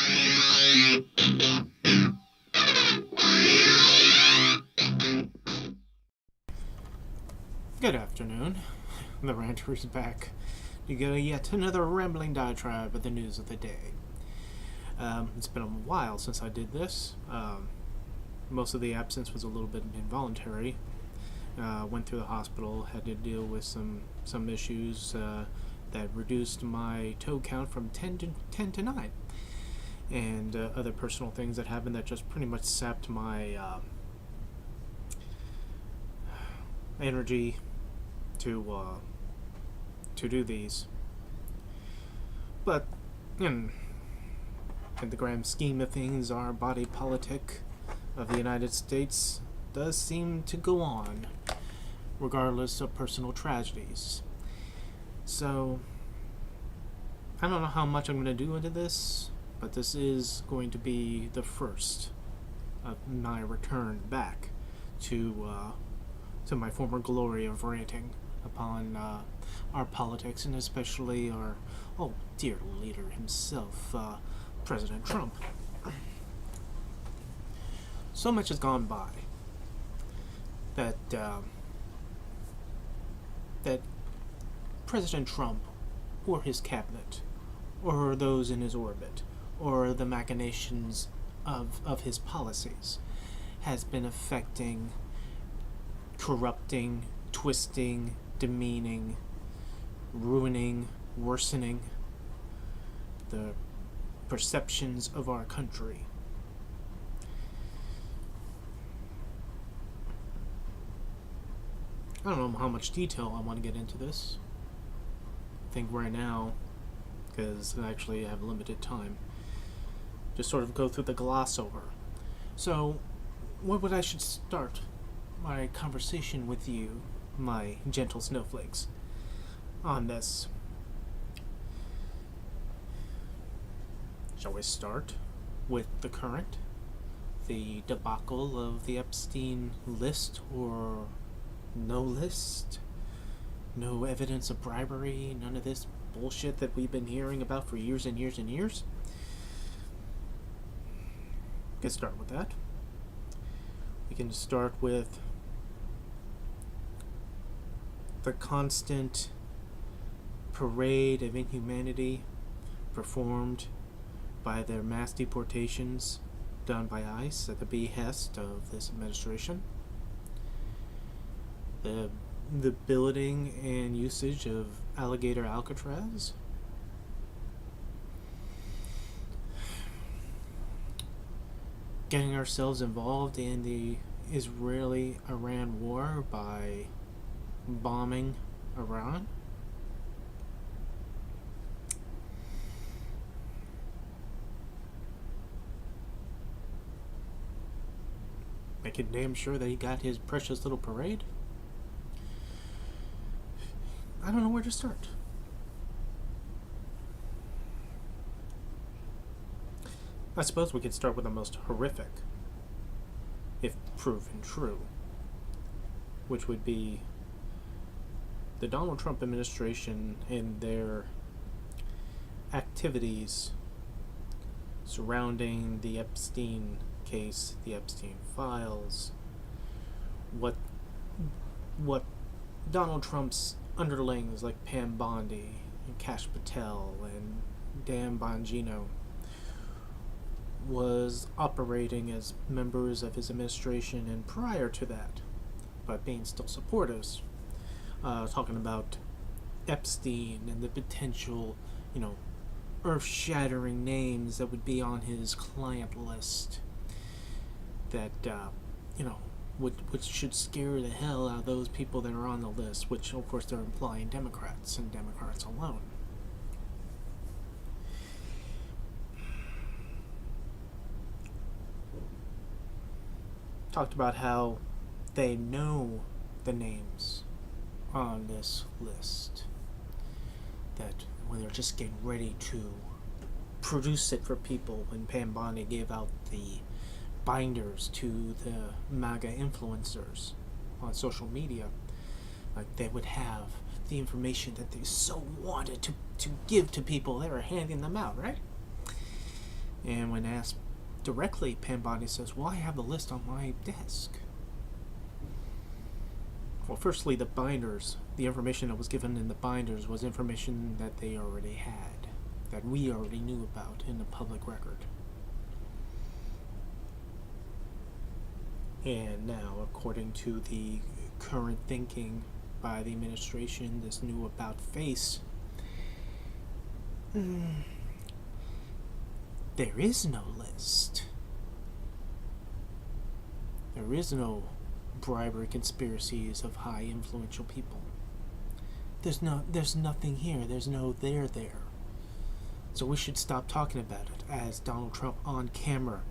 Good afternoon. The Ranter is back to go yet another rambling diatribe of the news of the day. It's been a while since I did this. Most of the absence was a little bit involuntary. Went through the hospital, had to deal with some issues that reduced my toe count from 10 to 9. And other personal things that happened that just pretty much sapped my energy to do these. But in the grand scheme of things, our body politic of the United States does seem to go on, regardless of personal tragedies. So I don't know how much I'm going to do into this, but this is going to be the first of my return back to my former glory of ranting upon our politics, and especially our dear leader himself, President Trump. So much has gone by that President Trump, or his cabinet, or those in his orbit, or the machinations of his policies, has been affecting, corrupting, twisting, demeaning, ruining, worsening the perceptions of our country. I don't know how much detail I want to get into this. I think right now, because I actually have limited time, just sort of go through the gloss over. So, what would I should start my conversation with you, my gentle snowflakes, on this? Shall we start with the current? The debacle of the Epstein list, or no list? No evidence of bribery? None of this bullshit that we've been hearing about for years and years and years? We can start with that. We can start with the constant parade of inhumanity performed by their mass deportations done by ICE at the behest of this administration. The building and usage of alligator Alcatraz. Getting ourselves involved in the Israeli-Iran war by bombing Iran. Making damn sure that he got his precious little parade. I don't know where to start. I suppose we could start with the most horrific, if proven true, which would be the Donald Trump administration and their activities surrounding the Epstein case, the Epstein Files, what Donald Trump's underlings like Pam Bondi and Kash Patel and Dan Bongino was operating as members of his administration, and prior to that, but being still supporters, talking about Epstein and the potential, earth-shattering names that would be on his client list that, which should scare the hell out of those people that are on the list, which of course they're implying Democrats and Democrats alone. Talked about how they know the names on this list, that when they're just getting ready to produce it for people, when Pam Bondi gave out the binders to the MAGA influencers on social media, like they would have the information that they so wanted to give to people. They were handing them out, right? And when asked directly, Pambani says, well, I have the list on my desk. Well, firstly, the binders, the information that was given in the binders was information that they already had, that we already knew about in the public record. And now, according to the current thinking by the administration, this new about face, there is no list. There is no bribery conspiracies of high influential people. There's nothing here. There's no there. So we should stop talking about it, as Donald Trump on camera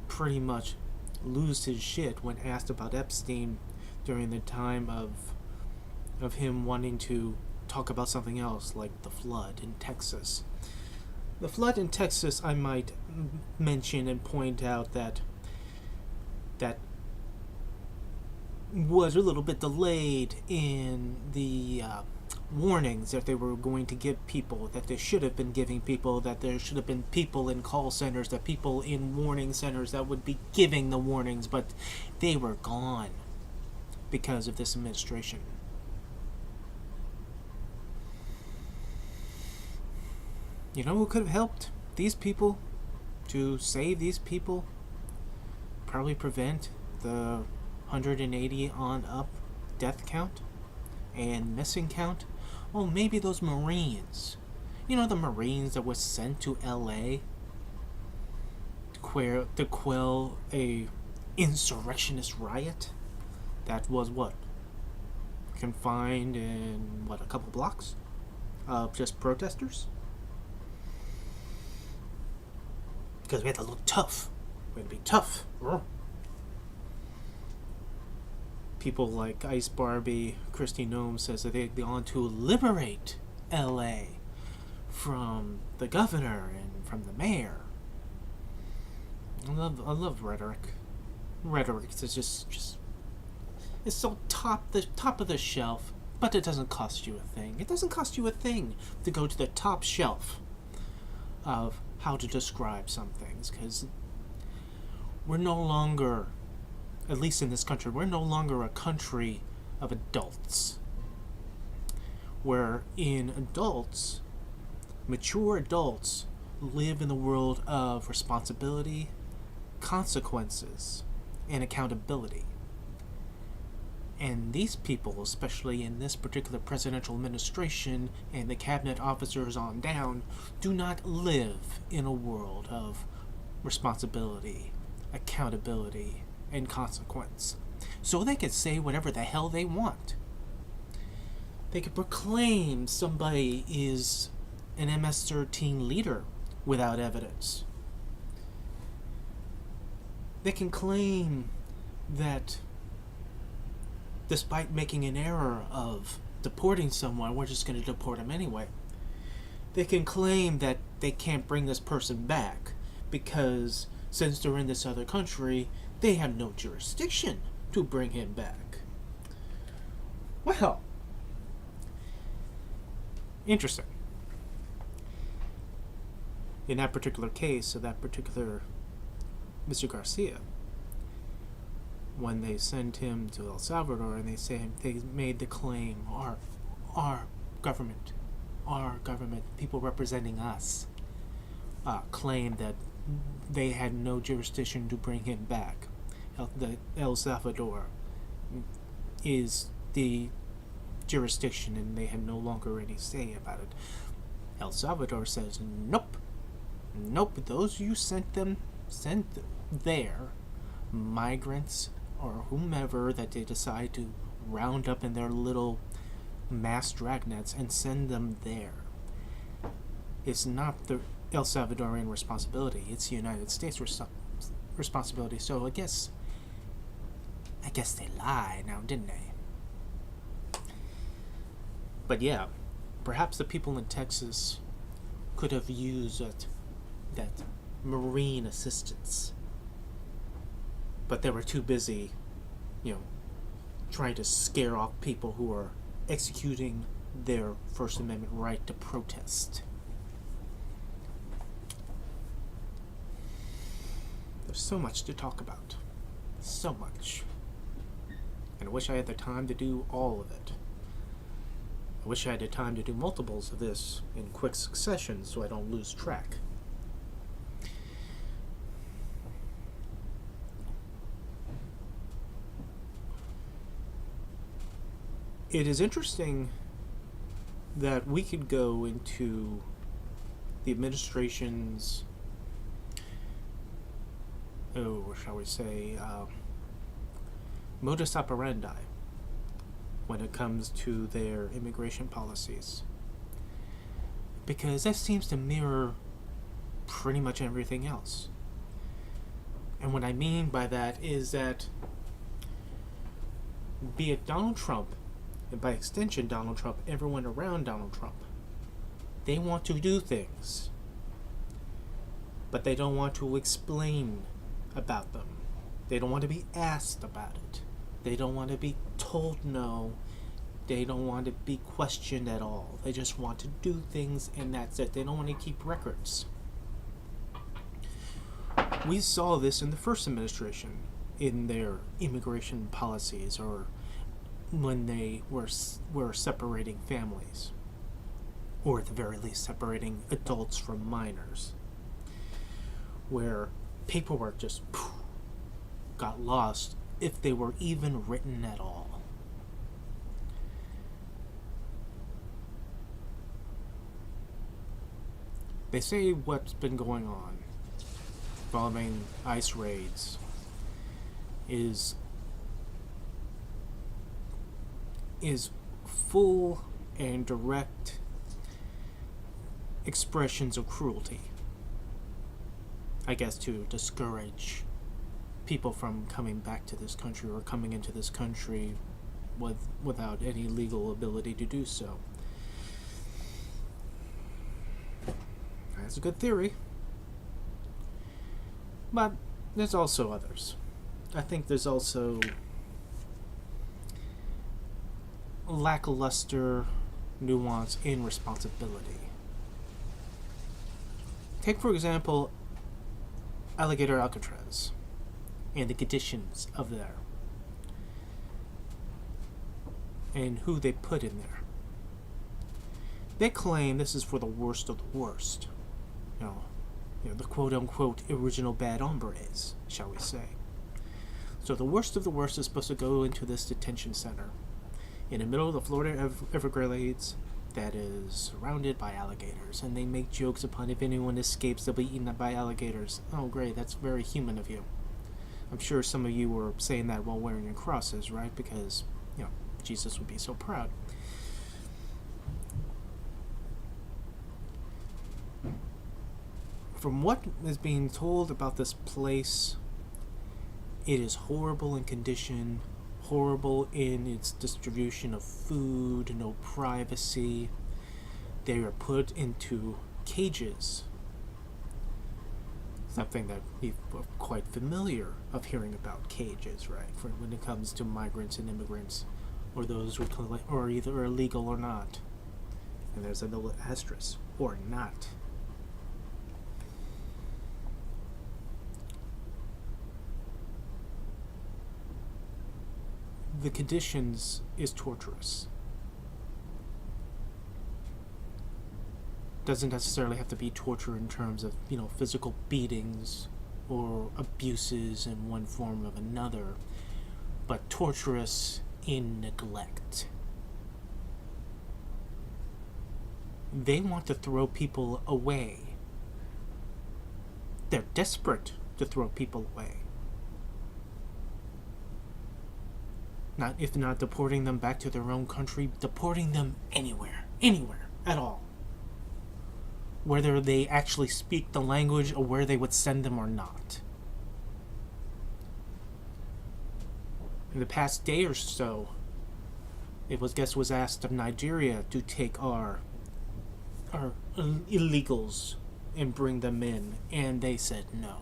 pretty much lose his shit when asked about Epstein during the time of him wanting to talk about something else, like the flood in Texas. The flood in Texas, I might mention and point out that was a little bit delayed in the warnings that they were going to give people, that they should have been giving people, that there should have been people in call centers, that people in warning centers that would be giving the warnings, but they were gone because of this administration. You know who could have helped these people, to save these people, probably prevent the 180 on up death count and missing count? Oh, maybe those Marines. You know, the Marines that were sent to LA to quell a insurrectionist riot that was confined in a couple blocks of just protesters? Because we had to look tough. We had to be tough. People like Ice Barbie, Kristi Noem says that they'd gone to liberate LA from the governor and from the mayor. I love rhetoric. Rhetoric is just it's so top of the shelf, but it doesn't cost you a thing. It doesn't cost you a thing to go to the top shelf of how to describe some things, because we're no longer, at least in this country, we're no longer a country of adults. Wherein adults, mature adults, live in the world of responsibility, consequences, and accountability. And these people, especially in this particular presidential administration and the cabinet officers on down, do not live in a world of responsibility, accountability, and consequence. So they could say whatever the hell they want. They could proclaim somebody is an MS-13 leader without evidence. They can claim that despite making an error of deporting someone, we're just going to deport him anyway. They can claim that they can't bring this person back because since they're in this other country, they have no jurisdiction to bring him back. Well, interesting. In that particular case, of that particular Mr. Garcia, when they sent him to El Salvador and they made the claim, our government, people representing us, claimed that they had no jurisdiction to bring him back. El Salvador is the jurisdiction and they have no longer any say about it. El Salvador says, nope, those you sent there, migrants or whomever that they decide to round up in their little mass dragnets and send them there. It's not the El Salvadorian responsibility, it's the United States responsibility. So I guess they lied now, didn't they? But yeah, perhaps the people in Texas could have used that Marine assistance. But they were too busy, trying to scare off people who are executing their First Amendment right to protest. There's so much to talk about. So much. And I wish I had the time to do all of it. I wish I had the time to do multiples of this in quick succession so I don't lose track. It is interesting that we could go into the administration's, shall we say, modus operandi when it comes to their immigration policies. Because that seems to mirror pretty much everything else. And what I mean by that is that, be it Donald Trump, and by extension Donald Trump, everyone around Donald Trump, they want to do things, but they don't want to explain about them. They don't want to be asked about it. They don't want to be told no. They don't want to be questioned at all. They just want to do things, and that's it. They don't want to keep records. We saw this in the first administration, in their immigration policies, or when they were separating families, or at the very least separating adults from minors, where paperwork just got lost if they were even written at all. They say what's been going on following ICE raids is full and direct expressions of cruelty, I guess, to discourage people from coming back to this country or coming into this country without any legal ability to do so. That's a good theory. But there's also others. I think there's also lackluster nuance in responsibility. Take, for example, Alligator Alcatraz and the conditions of there and who they put in there. They claim this is for the worst of the worst. You know, the quote-unquote original bad hombres, shall we say. So the worst of the worst is supposed to go into this detention center in the middle of the Florida Everglades that is surrounded by alligators, and they make jokes upon if anyone escapes, they'll be eaten by alligators. Oh, great, that's very human of you. I'm sure some of you were saying that while wearing your crosses, right? Because, Jesus would be so proud. From what is being told about this place, it is horrible in condition, horrible in its distribution of food, no privacy. They are put into cages. Something that we're quite familiar of hearing about cages, right? For when it comes to migrants and immigrants, or those who are either illegal or not. And there's a little asterisk, or not. The conditions is torturous. Doesn't necessarily have to be torture in terms of, physical beatings or abuses in one form or another, but torturous in neglect. They want to throw people away. They're desperate to throw people away. If not deporting them back to their own country, deporting them anywhere at all. Whether they actually speak the language or where they would send them or not. In the past day or so, it was asked of Nigeria to take our illegals and bring them in, and they said no.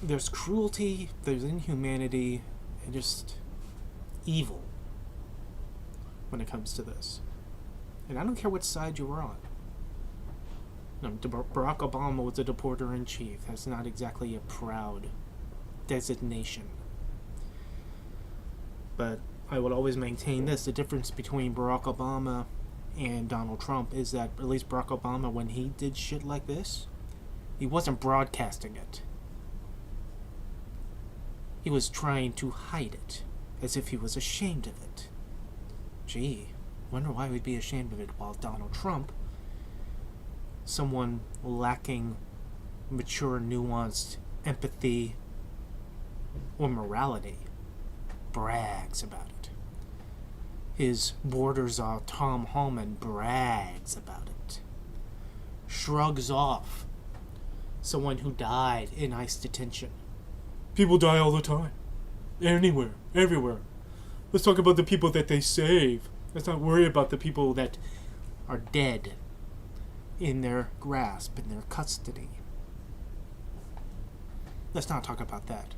There's cruelty, there's inhumanity, and just evil when it comes to this. And I don't care what side you were on. Barack Obama was a deporter-in-chief. That's not exactly a proud designation. But I will always maintain this. The difference between Barack Obama and Donald Trump is that at least Barack Obama, when he did shit like this, he wasn't broadcasting it. He was trying to hide it, as if he was ashamed of it. Gee, wonder why we'd be ashamed of it, while Donald Trump, someone lacking mature, nuanced empathy or morality, brags about it. His borders are Tom Homan brags about it. Shrugs off someone who died in ICE detention. People die all the time. Anywhere, everywhere. Let's talk about the people that they save. Let's not worry about the people that are dead in their grasp, in their custody. Let's not talk about that.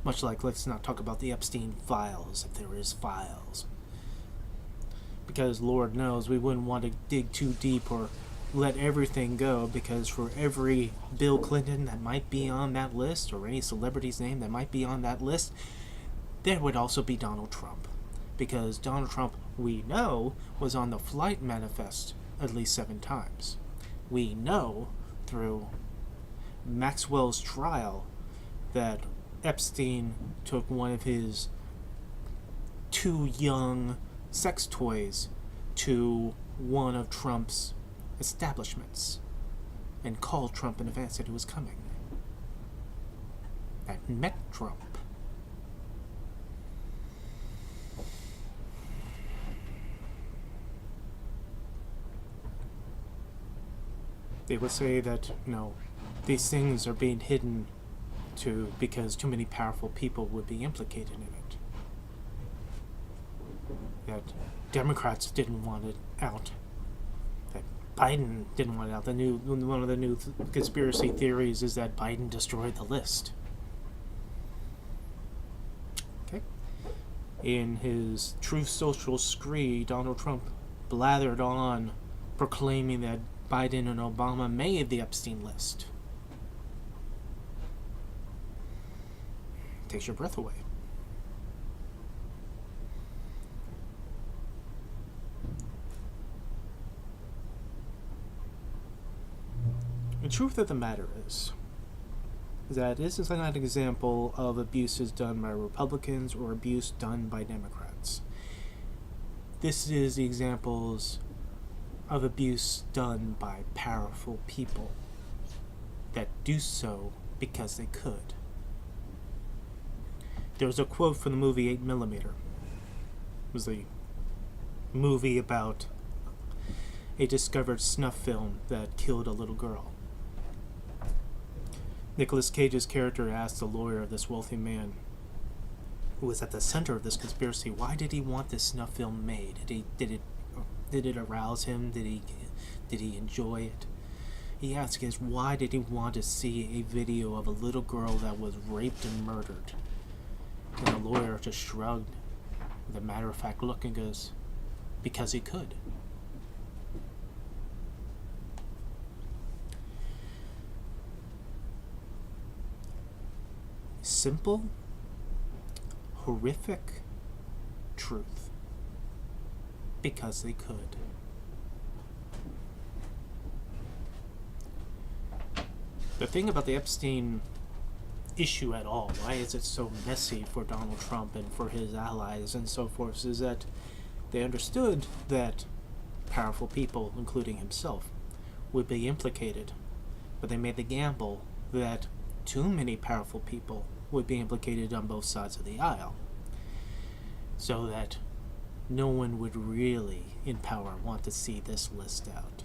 Much like let's not talk about the Epstein Files, if there is files. Because Lord knows we wouldn't want to dig too deep or let everything go, because for every Bill Clinton that might be on that list, or any celebrity's name that might be on that list, there would also be Donald Trump. Because Donald Trump, we know, was on the flight manifest at least 7 times. We know through Maxwell's trial that Epstein took one of his 2 young sex toys to one of Trump's establishments and called Trump in advance that he was coming. That met Trump. They would say that, these things are being hidden because too many powerful people would be implicated in it. That Democrats didn't want it out. That Biden didn't want it out. One of the new conspiracy theories is that Biden destroyed the list. Okay. In his Truth Social scree, Donald Trump blathered on, proclaiming that Biden and Obama made the Epstein list. Takes your breath away. The truth of the matter is that this is not an example of abuses done by Republicans or abuse done by Democrats. This is the examples of abuse done by powerful people that do so because they could. There was a quote from the movie 8mm. It was a movie about a discovered snuff film that killed a little girl. Nicolas Cage's character asked the lawyer of this wealthy man, who was at the center of this conspiracy, why did he want this snuff film made? Did it arouse him? Did he enjoy it? He asked us, why did he want to see a video of a little girl that was raped and murdered? And the lawyer just shrugged with a matter-of-fact look and goes, because he could. Simple, horrific truth. Because they could. The thing about the Epstein issue at all, why is it so messy for Donald Trump and for his allies and so forth, is that they understood that powerful people, including himself, would be implicated, but they made the gamble that too many powerful people would be implicated on both sides of the aisle, so that no one would really in power want to see this list out.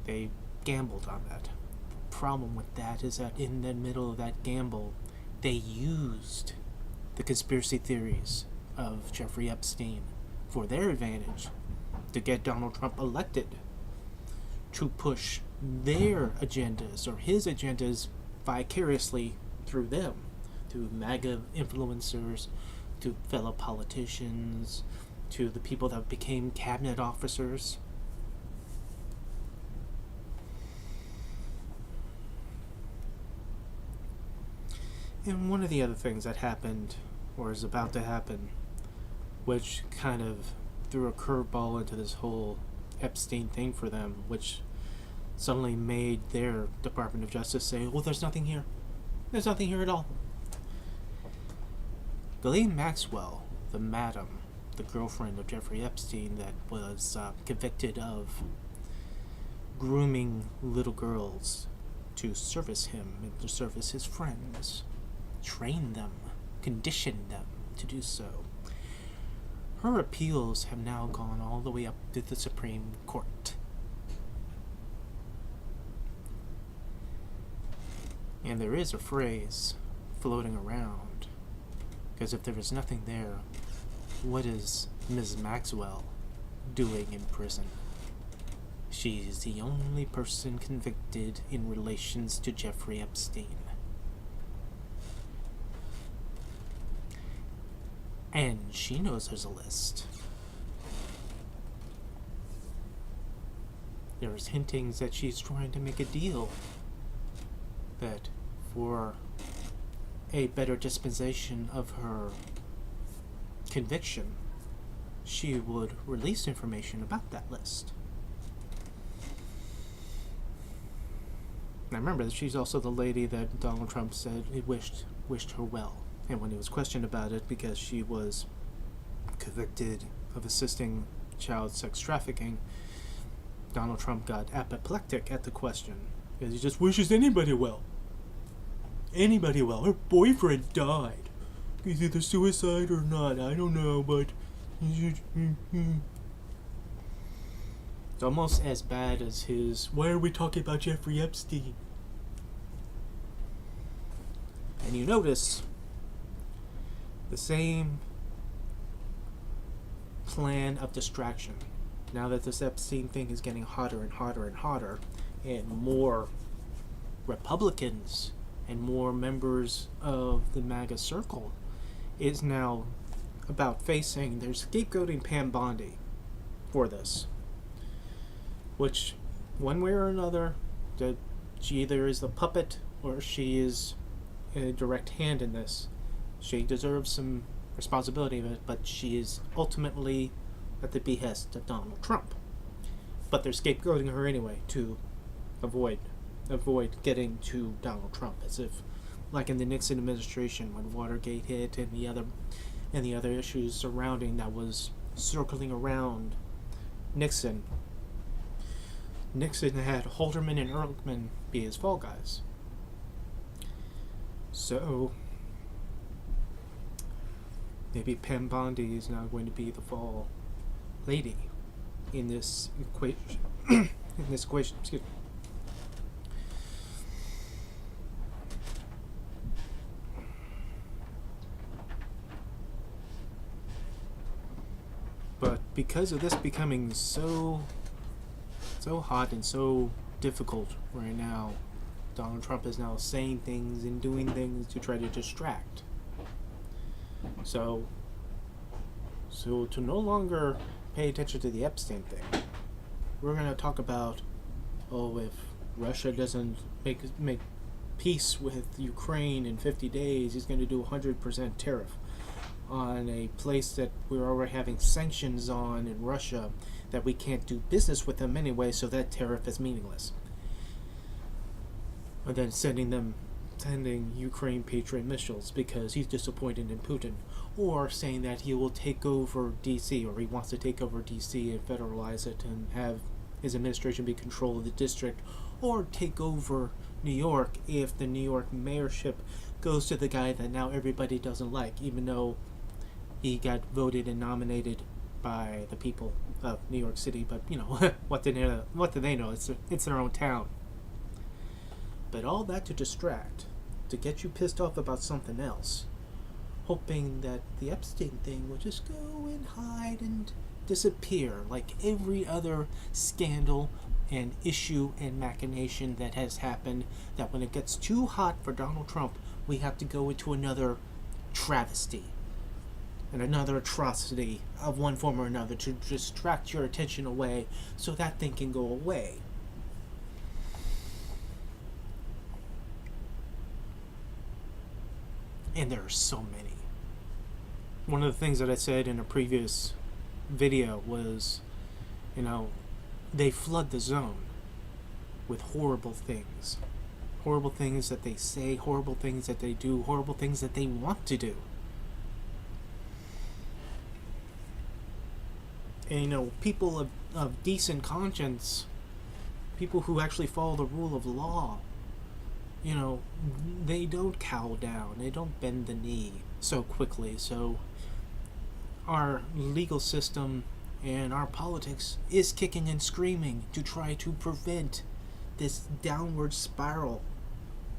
They gambled on that. The problem with that is that in the middle of that gamble, they used the conspiracy theories of Jeffrey Epstein for their advantage to get Donald Trump elected, to push their agendas or his agendas vicariously through them, through MAGA influencers, to fellow politicians, to the people that became cabinet officers. And one of the other things that happened, or is about to happen, which kind of threw a curveball into this whole Epstein thing for them, which suddenly made their Department of Justice say, well, there's nothing here. There's nothing here at all. Ghislaine Maxwell, the madam, the girlfriend of Jeffrey Epstein that was convicted of grooming little girls to service him and to service his friends, train them, condition them to do so. Her appeals have now gone all the way up to the Supreme Court. And there is a phrase floating around, because if there is nothing there, what is Ms. Maxwell doing in prison? She is the only person convicted in relations to Jeffrey Epstein. And she knows there's a list. There's hintings that she's trying to make a deal that for a better dispensation of her conviction, she would release information about that list. Now remember that she's also the lady that Donald Trump said he wished her well. And when he was questioned about it, because she was convicted of assisting child sex trafficking, Donald Trump got apoplectic at the question, because he just wishes anybody well. Anybody well. Her boyfriend died. He's either suicide or not. I don't know, but it's almost as bad as his, why are we talking about Jeffrey Epstein? And you notice the same plan of distraction. Now that this Epstein thing is getting hotter and hotter and hotter, and more Republicans and more members of the MAGA circle is now about facing, they're scapegoating Pam Bondi for this. Which, one way or another, that she either is the puppet or she is a direct hand in this. She deserves some responsibility of it, but she is ultimately at the behest of Donald Trump. But they're scapegoating her anyway to avoid getting to Donald Trump, as if, like in the Nixon administration when Watergate hit and the other issues surrounding that was circling around Nixon. Nixon had Haldeman and Ehrlichman be his fall guys. So maybe Pam Bondi is now going to be the fall lady in this equation. Excuse me. But because of this becoming so hot and so difficult right now, Donald Trump is now saying things and doing things to try to distract. So to no longer pay attention to the Epstein thing, we're going to talk about, if Russia doesn't make peace with Ukraine in 50 days, he's going to do 100% tariff on a place that we're already having sanctions on in Russia, that we can't do business with them anyway, so that tariff is meaningless. And then sending Ukraine Patriot missiles because he's disappointed in Putin, or saying that he will take over DC, or he wants to take over DC and federalize it and have his administration be control of the district, or take over New York if the New York mayorship goes to the guy that now everybody doesn't like, even though he got voted and nominated by the people of New York City. But what do they know? It's their own town. But all that to distract, to get you pissed off about something else, hoping that the Epstein thing will just go and hide and disappear like every other scandal and issue and machination that has happened, that when it gets too hot for Donald Trump, we have to go into another travesty. and another atrocity of one form or another to distract your attention away so that thing can go away. And there are so many. One of the things that I said in a previous video was, they flood the zone with horrible things. Horrible things that they say, horrible things that they do, horrible things that they want to do. And people of decent conscience, people who actually follow the rule of law, they don't cow down, they don't bend the knee so quickly. So our legal system and our politics is kicking and screaming to try to prevent this downward spiral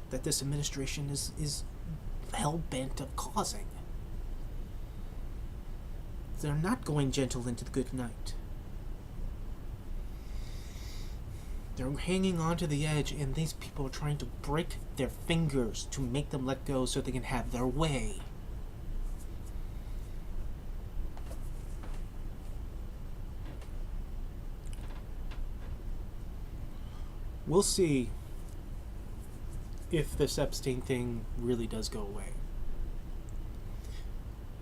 that this administration is hell-bent of causing. They're not going gentle into the good night. They're hanging on to the edge, and these people are trying to break their fingers to make them let go so they can have their way. We'll see if this Epstein thing really does go away.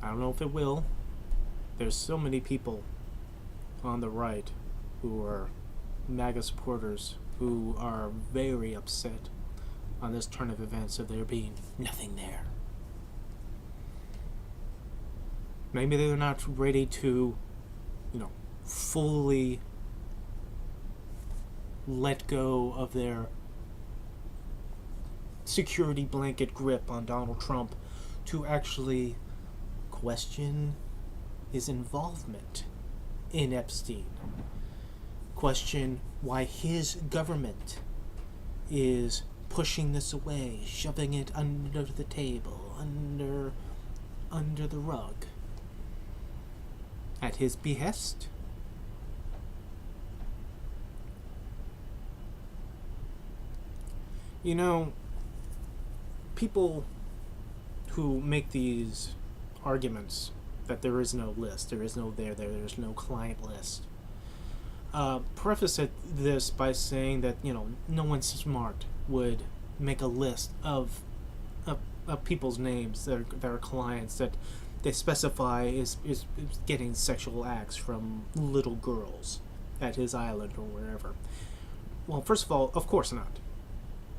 I don't know if it will. There's so many people on the right who are MAGA supporters who are very upset on this turn of events of there being nothing there. Maybe they're not ready to, fully let go of their security blanket grip on Donald Trump to actually question his involvement in Epstein. Question why his government is pushing this away, shoving it under the table, under the rug. At his behest. People who make these arguments that there is no list, there's no client list, preface this by saying that, no one smart would make a list of people's names that are clients that they specify is getting sexual acts from little girls at his island or wherever. Well, first of all, of course not.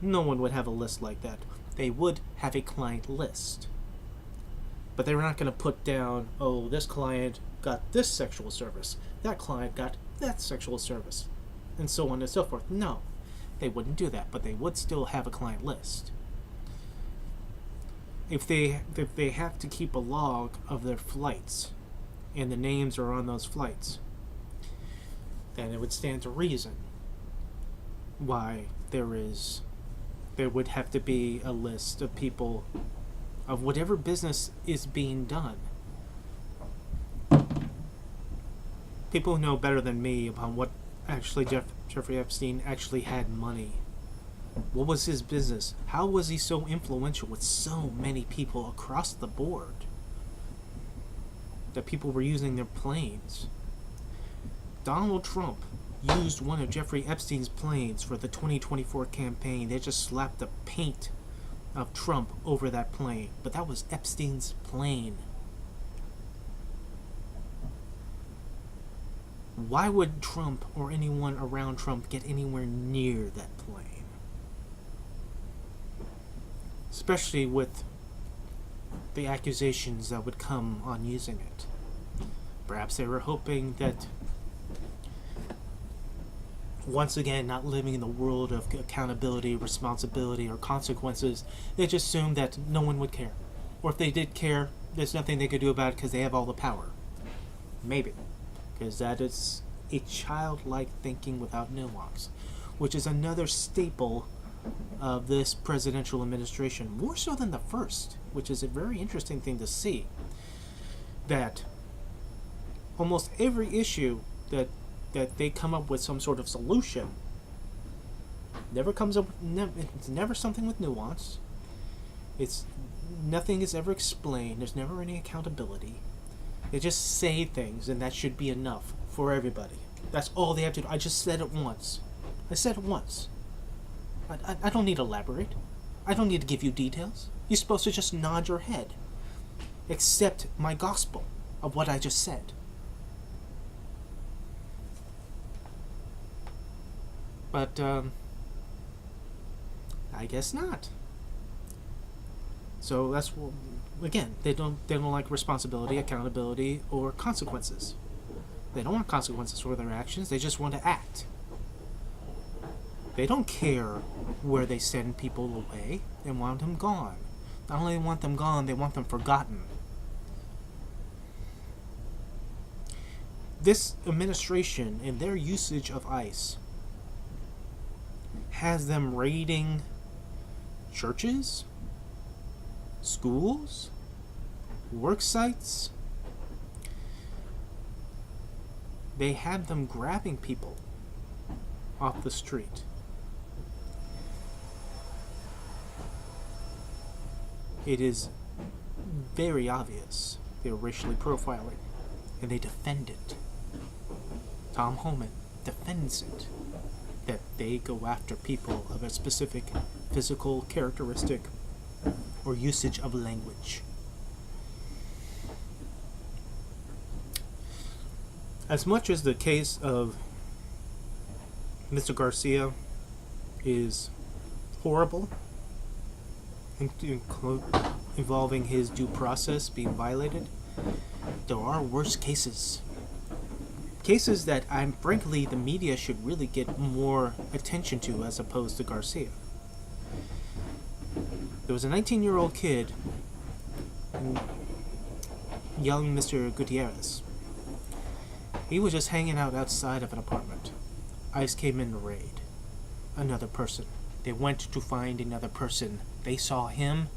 No one would have a list like that. They would have a client list. But they're not going to put down, this client got this sexual service, that client got that sexual service, and so on and so forth. No, they wouldn't do that, but they would still have a client list. If they have to keep a log of their flights, and the names are on those flights, then it would stand to reason why there would have to be a list of people of whatever business is being done. People know better than me about what actually Jeffrey Epstein actually had money. What was his business? How was he so influential with so many people across the board? That people were using their planes. Donald Trump used one of Jeffrey Epstein's planes for the 2024 campaign. They just slapped the paint of Trump over that plane. But that was Epstein's plane. Why would Trump or anyone around Trump get anywhere near that plane? Especially with the accusations that would come on using it. Perhaps they were hoping that, once again, not living in the world of accountability, responsibility, or consequences, they just assumed that no one would care. Or if they did care, there's nothing they could do about it because they have all the power. Maybe. Because that is a childlike thinking without nuance, which is another staple of this presidential administration, more so than the first, which is a very interesting thing to see. That almost every issue that they come up with some sort of solution never comes up. It's never something with nuance. Nothing is ever explained. There's never any accountability. They just say things, and that should be enough for everybody. That's all they have to do. I just said it once. I said it once. I don't need to elaborate. I don't need to give you details. You're supposed to just nod your head. Accept my gospel of what I just said. But, I guess not. So that's, again, they don't like responsibility, accountability, or consequences. They don't want consequences for their actions. They just want to act. They don't care where they send people away. They want them gone. Not only want them gone, they want them forgotten. This administration and their usage of ICE has them raiding churches, schools, work sites. They have them grabbing people off the street. It is very obvious they're racially profiling, and they defend it. Tom Homan defends it, that they go after people of a specific physical characteristic or usage of language. As much as the case of Mr. Garcia is horrible, involving his due process being violated, there are worse cases. Cases that frankly the media should really get more attention to as opposed to Garcia. There was a 19-year-old kid, young Mr. Gutierrez. He was just hanging out outside of an apartment. ICE came in to raid another person. They went to find another person. They saw him.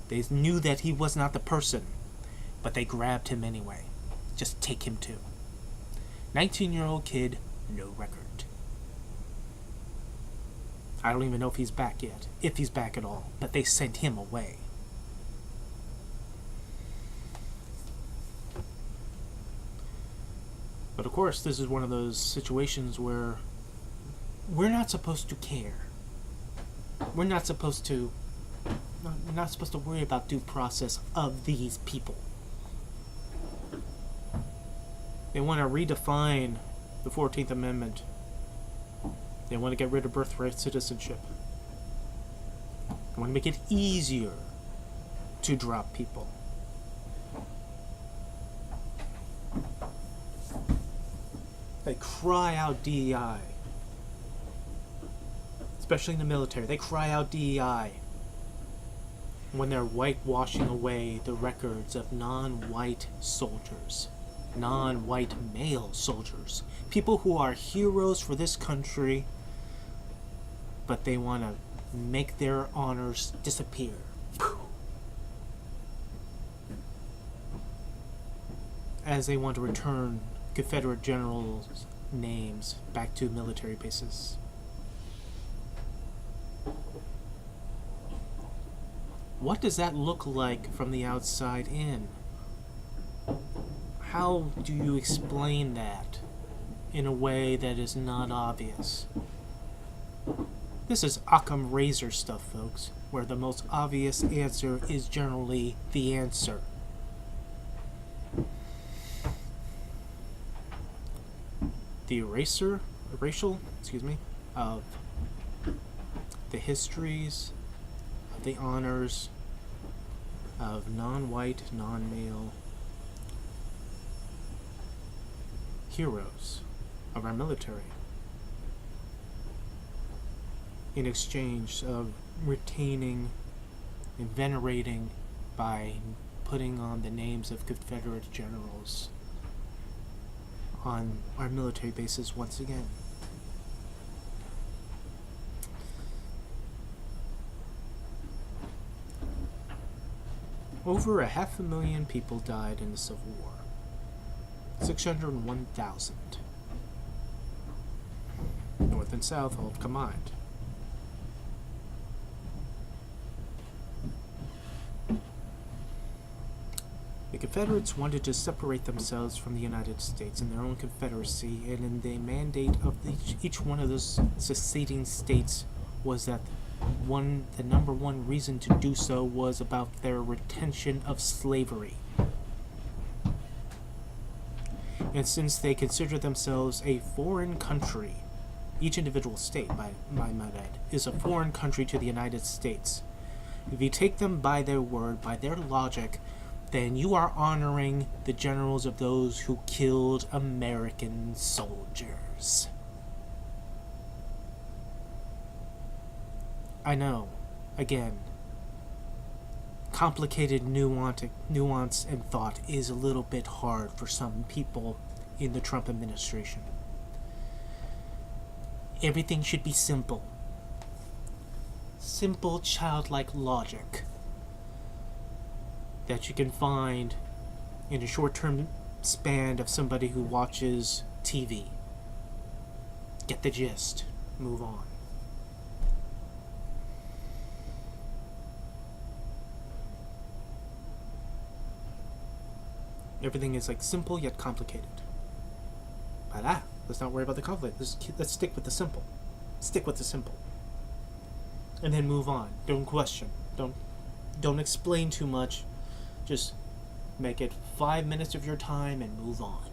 They knew that he was not the person, but they grabbed him anyway. Just take him too. 19-year-old kid, no record. I don't even know if he's back yet, if he's back at all, but they sent him away. But of course, this is one of those situations where we're not supposed to care. We're not supposed to worry about due process of these people. They want to redefine the 14th Amendment. They want to get rid of birthright citizenship. They want to make it easier to drop people. They cry out DEI. Especially in the military. They cry out DEI when they're whitewashing away the records of non-white soldiers. Non-white male soldiers. People who are heroes for this country, but they want to make their honors disappear. As they want to return Confederate generals' names back to military bases. What does that look like from the outside in? How do you explain that in a way that is not obvious? This is Occam razor stuff, folks, where the most obvious answer is generally the answer. The erasure of the histories, of the honors of non-white, non-male heroes of our military in exchange of retaining and venerating by putting on the names of Confederate generals on our military bases once again. Over 500,000 people died in the Civil War. 601,000. North and South all combined. The Confederates wanted to separate themselves from the United States in their own confederacy, and in the mandate of each one of those seceding states was that the number one reason to do so was about their retention of slavery. And since they consider themselves a foreign country, each individual state, by might add, is a foreign country to the United States. If you take them by their word, by their logic, then you are honoring the generals of those who killed American soldiers. I know, again, complicated nuance and thought is a little bit hard for some people in the Trump administration. Everything should be simple. Simple, childlike logic that you can find in a short-term span of somebody who watches TV. Get the gist. Move on. Everything is like simple yet complicated. But let's not worry about the conflict. Let's stick with the simple. Stick with the simple. And then move on. Don't question. Don't explain too much. Just make it 5 minutes of your time and move on.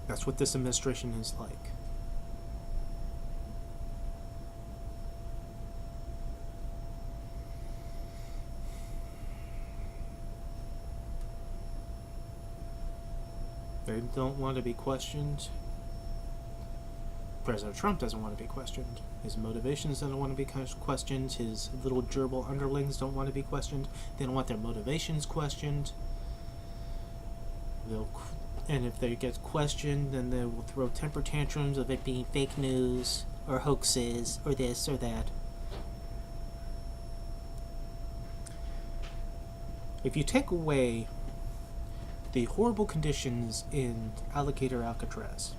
That's what this administration is like. They don't want to be questioned. President Trump doesn't want to be questioned. His motivations don't want to be questioned. His little gerbil underlings don't want to be questioned. They don't want their motivations questioned. And if they get questioned, then they will throw temper tantrums of it being fake news or hoaxes or this or that. If you take away the horrible conditions in Alligator Alcatraz,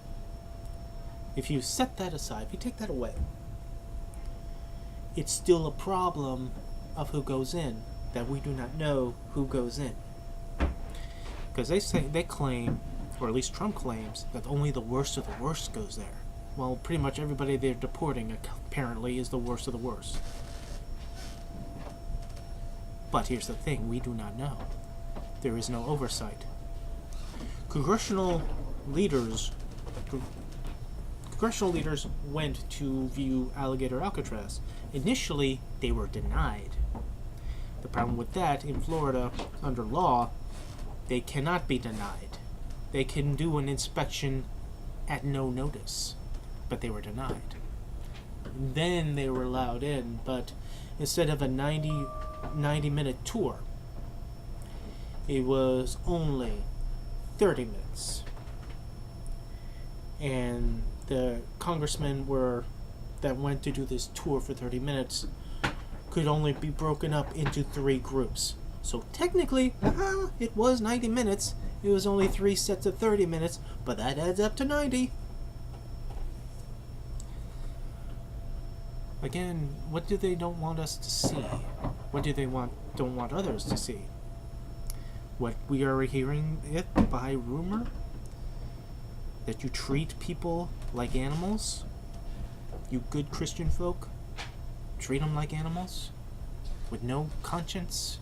if you set that aside, if you take that away, it's still a problem of who goes in, that we do not know who goes in. Because they claim, or at least Trump claims, that only the worst of the worst goes there. Well, pretty much everybody they're deporting apparently is the worst of the worst. But here's the thing, we do not know. There is no oversight. Congressional leaders went to view Alligator Alcatraz. Initially, they were denied. The problem with that, in Florida, under law, they cannot be denied. They can do an inspection at no notice, but they were denied. Then they were allowed in, but instead of a 90-minute tour, it was only 30 minutes. And the congressmen that went to do this tour for 30 minutes could only be broken up into 3 groups. So technically, it was 90 minutes. It was only 3 sets of 30 minutes, but that adds up to 90. Again, what do they don't want us to see? What do they don't want others to see? What we are hearing it by rumor? That you treat people like animals? You good Christian folk? Treat them like animals? With no conscience?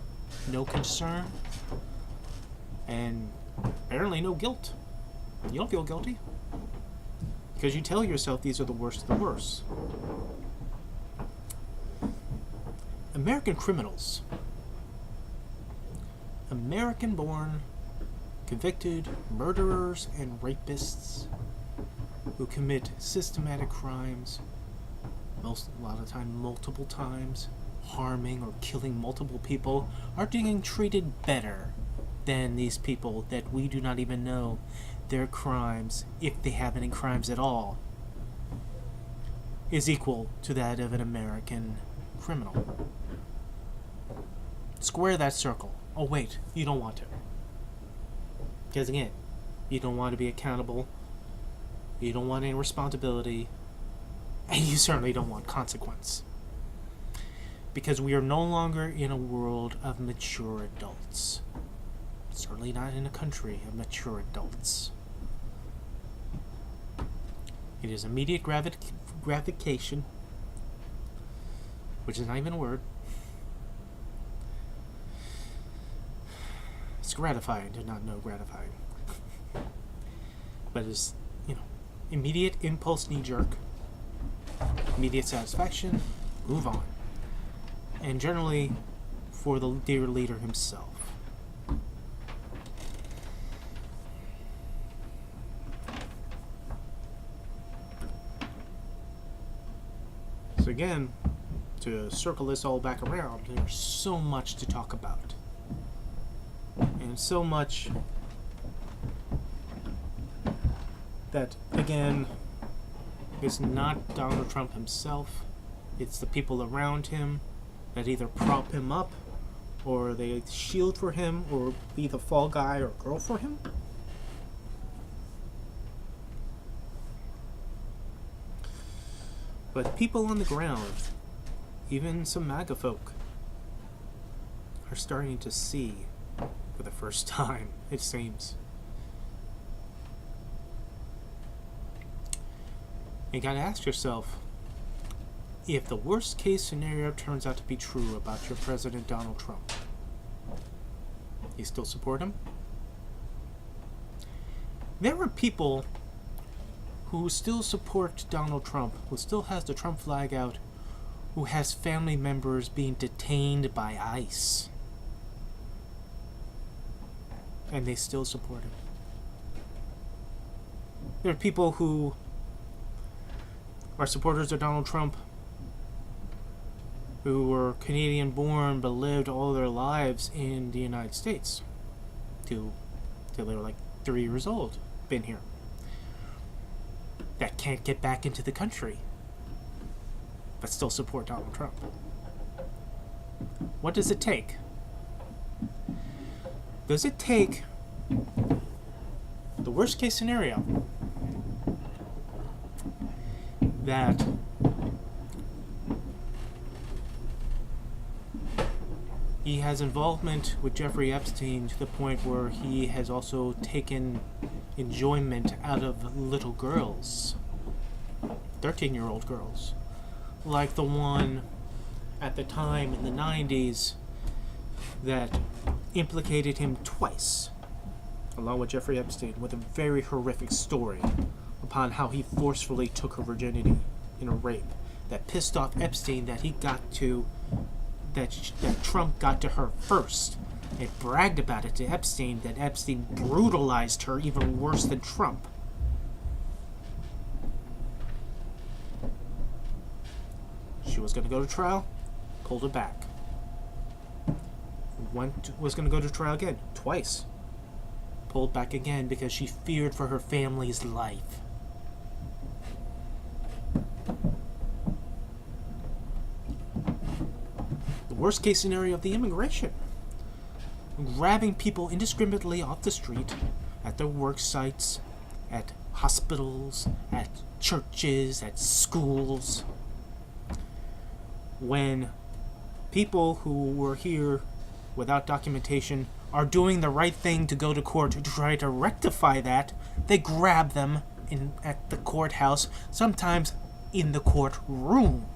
No concern? And apparently no guilt. You don't feel guilty. Because you tell yourself these are the worst of the worst. American criminals. American-born, convicted murderers and rapists who commit systematic crimes, a lot of the time multiple times, harming or killing multiple people, are being treated better than these people that we do not even know their crimes, if they have any crimes at all, is equal to that of an American criminal. Square that circle. Oh wait, you don't want to. Because again, you don't want to be accountable, you don't want any responsibility, and you certainly don't want consequence. because we are no longer in a world of mature adults. Certainly not in a country of mature adults. It is immediate gratification, which is not even a word. It's gratifying to not know gratifying. But it's, immediate impulse, knee-jerk, immediate satisfaction, move on. And generally for the dear leader himself. So again, to circle this all back around, there's so much to talk about. And so much that, again, is not Donald Trump himself. It's the people around him that either prop him up, or they shield for him, or be the fall guy or girl for him. But people on the ground, even some MAGA folk, are starting to see for the first time, it seems. You gotta ask yourself, if the worst case scenario turns out to be true about your President Donald Trump, you still support him? There are people who still support Donald Trump, who still has the Trump flag out, who has family members being detained by ICE. And they still support him. There are people who are supporters of Donald Trump who were Canadian born but lived all their lives in the United States till they were like 3 years old, been here, that can't get back into the country but still support Donald Trump. What does it take? Does it take the worst case scenario that he has involvement with Jeffrey Epstein to the point where he has also taken enjoyment out of little girls, 13-year-old girls, like the one at the time in the 90s that implicated him twice, along with Jeffrey Epstein, with a very horrific story upon how he forcefully took her virginity in a rape that pissed off Epstein, that he got to, that Trump got to her first. It bragged about it to Epstein, that Epstein brutalized her even worse than Trump. She was going to go to trial, pulled it back. Was going to go to trial again, twice. Pulled back again because she feared for her family's life. The worst case scenario of the immigration. Grabbing people indiscriminately off the street, at their work sites, at hospitals, at churches, at schools. When people who were here without documentation are doing the right thing to go to court to try to rectify that, they grab them at the courthouse, sometimes in the courtroom.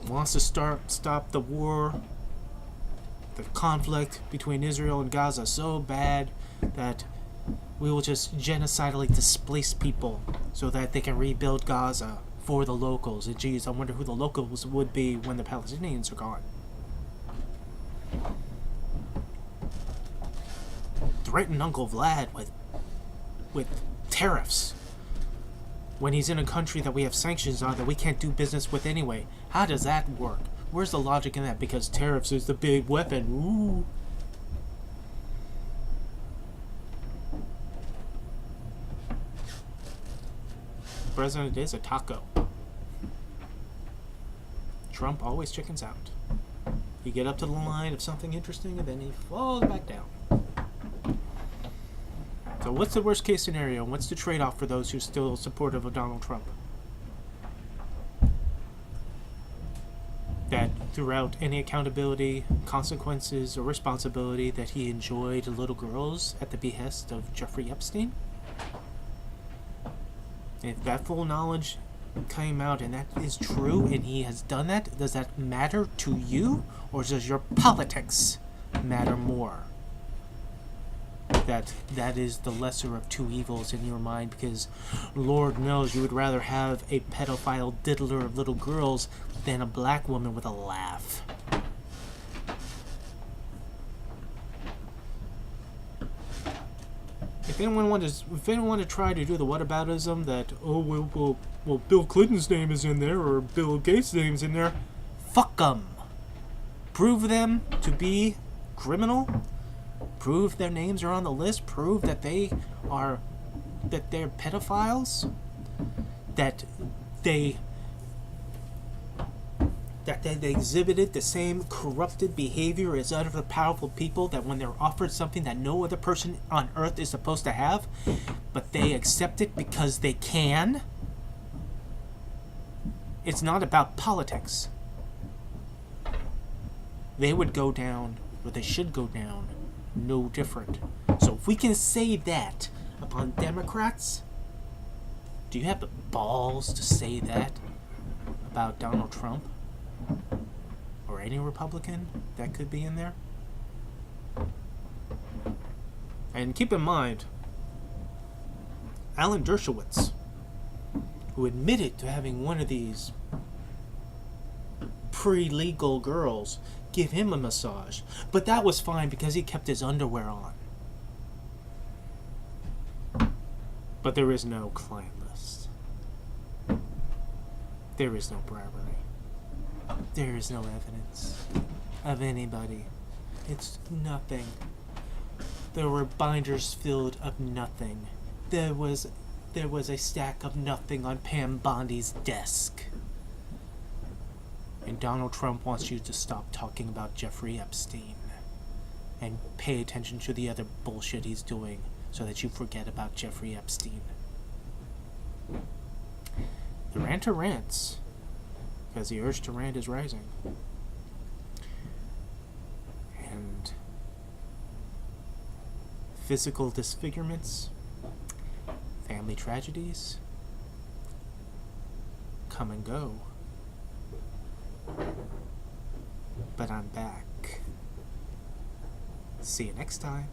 Wants to stop the war, the conflict between Israel and Gaza so bad that we will just genocidally displace people so that they can rebuild Gaza for the locals. And geez, I wonder who the locals would be when the Palestinians are gone. Threaten Uncle Vlad with tariffs when he's in a country that we have sanctions on that we can't do business with anyway. How does that work? Where's the logic in that? Because tariffs is the big weapon. Ooh. The president is a taco. Trump always chickens out. You get up to the line of something interesting and then he falls back down. So what's the worst case scenario? What's the trade-off for those who are still supportive of Donald Trump? That throughout any accountability, consequences, or responsibility that he enjoyed little girls at the behest of Jeffrey Epstein? If that full knowledge came out and that is true and he has done that, does that matter to you? Or does your politics matter more? That is the lesser of two evils in your mind, because Lord knows you would rather have a pedophile diddler of little girls than a black woman with a laugh. If anyone want to try to do the whataboutism that, oh, well, Bill Clinton's name is in there or Bill Gates' name is in there, fuck them. Prove them to be criminal. Prove their names are on the list. Prove that they're pedophiles. That they exhibited the same corrupted behavior as other powerful people, that when they're offered something that no other person on earth is supposed to have, but they accept it because they can. It's not about politics. They would go down, or they should go down, no different. So if we can say that upon Democrats, do you have the balls to say that about Donald Trump? Or any Republican that could be in there? And keep in mind, Alan Dershowitz, who admitted to having one of these pre-legal girls give him a massage, but that was fine because he kept his underwear on. But there is no client list. There is no bribery. There is no evidence of anybody. It's nothing. There were binders filled of nothing. There was a stack of nothing on Pam Bondi's desk. And Donald Trump wants you to stop talking about Jeffrey Epstein and pay attention to the other bullshit he's doing so that you forget about Jeffrey Epstein. The ranter rants, because the urge to rant is rising. And physical disfigurements, family tragedies, come and go. But I'm back. See you next time.